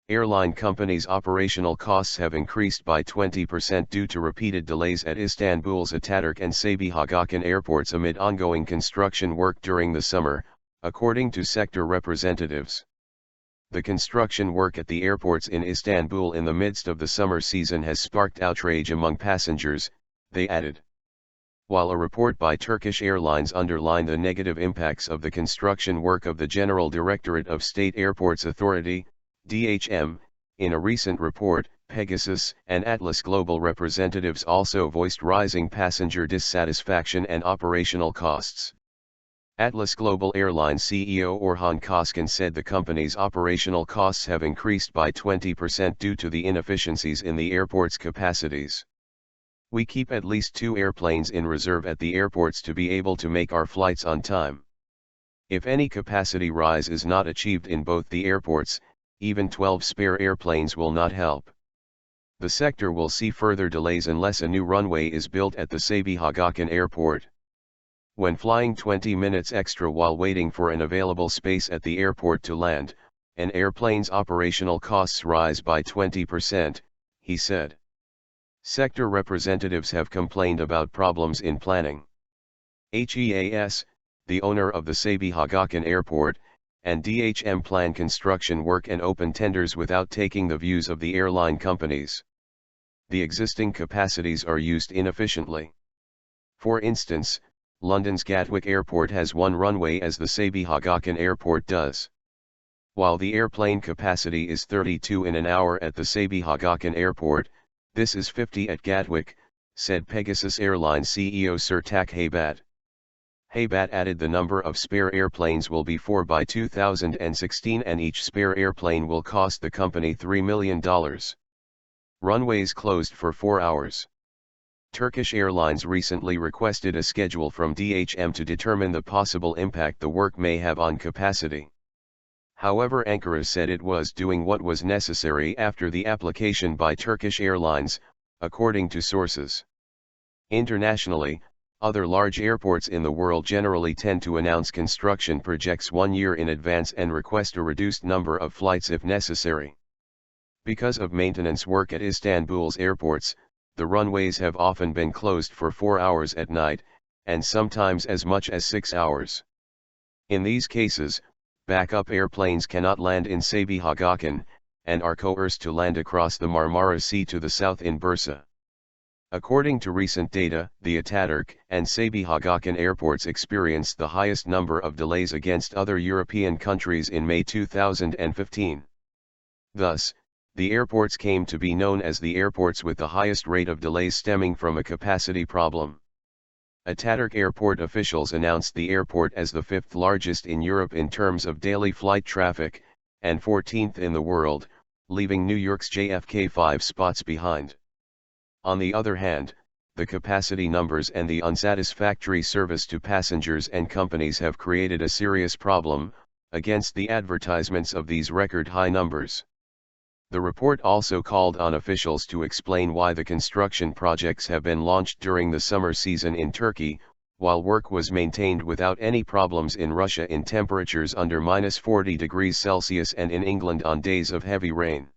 Airline companies' operational costs have increased by 20% due to repeated delays at Istanbul's Atatürk and Sabiha Gökçen airports amid ongoing construction work during the summer, according to sector representatives. The construction work at the airports in Istanbul in the midst of the summer season has sparked outrage among passengers, they added. While a report by Turkish Airlines underlined the negative impacts of the construction work of the General Directorate of State Airports Authority, DHMİ, in a recent report, Pegasus and AtlasGlobal representatives also voiced rising passenger dissatisfaction and operational costs. AtlasGlobal Airlines CEO Orhan Coşkun said the company's operational costs have increased by 20% due to the inefficiencies in the airport's capacities. We keep at least 2 airplanes in reserve at the airports to be able to make our flights on time. If any capacity rise is not achieved in both the airports, even 12 spare airplanes will not help. The sector will see further delays unless a new runway is built at the Sabiha Gökçen Airport. When flying 20 minutes extra while waiting for an available space at the airport to land, an airplane's operational costs rise by 20%, he said. Sector representatives have complained about problems in planning. HEAS, the owner of the Sabiha Gökçen Airport, and DHMİ plan construction work and open tenders without taking the views of the airline companies. The existing capacities are used inefficiently. For instance, London's Gatwick Airport has 1 runway as the Sabiha Gökçen Airport does. While the airplane capacity is 32 in an hour at the Sabiha Gökçen Airport, this is 50 at Gatwick, said Pegasus Airlines CEO Sertaç Haybat. Haybat added the number of spare airplanes will be 4 by 2016 and each spare airplane will cost the company $3 million. Runways closed for 4 hours. Turkish Airlines recently requested a schedule from DHMİ to determine the possible impact the work may have on capacity. However, Ankara said it was doing what was necessary after the application by Turkish Airlines, according to sources. Internationally, other large airports in the world generally tend to announce construction projects 1 year in advance and request a reduced number of flights if necessary. Because of maintenance work at Istanbul's airports, the runways have often been closed for 4 hours at night, and sometimes as much as 6 hours. In these cases, backup airplanes cannot land in Sabiha Gökçen, and are coerced to land across the Marmara Sea to the south in Bursa. According to recent data, the Atatürk and Sabiha Gökçen airports experienced the highest number of delays against other European countries in May 2015. Thus, the airports came to be known as the airports with the highest rate of delays stemming from a capacity problem. Atatürk Airport officials announced the airport as the 5th largest in Europe in terms of daily flight traffic, and 14th in the world, leaving New York's JFK 5 spots behind. On the other hand, the capacity numbers and the unsatisfactory service to passengers and companies have created a serious problem, against the advertisements of these record-high numbers. The report also called on officials to explain why the construction projects have been launched during the summer season in Turkey, while work was maintained without any problems in Russia in temperatures under -40 degrees Celsius and in England on days of heavy rain.